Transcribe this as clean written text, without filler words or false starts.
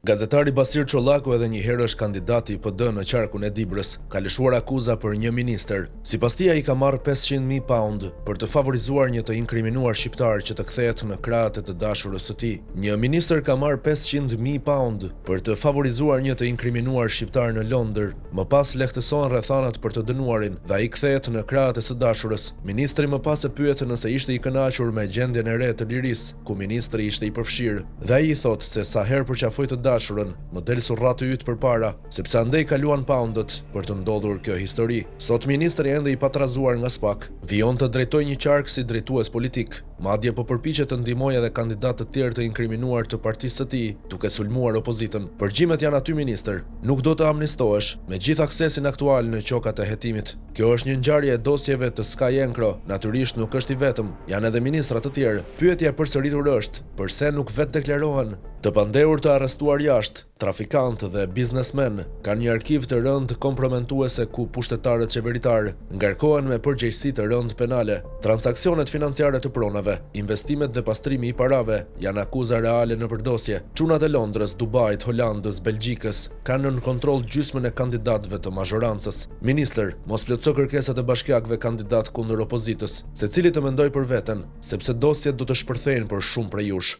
Gazetari Basir Çollaku edhe një herë është kandidati i PD në qarkun e Dibrës, ka lëshuar akuza për një ministër. Sipas tij ai ka marrë 500.000 pound për të favorizuar një të inkriminuar shqiptar që të kthehet në krahët e të dashurës së tij. Një ministër ka marrë 500.000 pound për të favorizuar një të inkriminuar shqiptar në Londër, më pas lehtësohen rrethanat për të dënuarin dhe ai kthehet në krahët e së dashurës. Ministri më pas e pyet nëse ishte i kënaqur me gjendjen e re të lirisë, ku ministri ishte i përfshirë, dhe ai i thotë se sa herë përqafoi të dashurën, më del surrati yt përpara, sepse andej kaluan poundët për të ndodhur kjo histori. Sot ministri ende i patrazuar nga SPAK, vijon të drejtojë një qark si drejtues politik, madje po përpiqet të ndihmojë edhe kandidatë të tjerë të inkriminuar të partisë së tij, duke sulmuar opozitën. Përgjimet janë aty ministër, nuk do të amnistohesh, me gjithë aksesin aktual në qokat e hetimit. Kjo është një ngjarje e dosjeve të Sky Encro, natyrisht nuk është i vetëm, janë edhe ministra të tjerë. Pyetja e përsëritur është, pse nuk vetë deklarohen? Të pandehur të arrestuar jashtë, trafikantë dhe biznesmen kanë një arkiv të rëndë komprometuese ku pushtetarët qeveritar ngarkohen me përgjegjësi të rëndë penale. Transaksionet financiare të pronave, investimet dhe pastrimi i parave janë akuza reale në përdosje. Çunat e Londrës, Dubait, Holandës, Belgjikës kanë nën kontroll gjysmën e kandidatëve të mazhorancës. Ministër, mos plotso kërkesat e bashkiakëve kandidat kundër opozitës, secili të mendoj për veten, sepse dosjet do të shpërthejnë për shumë prej jush.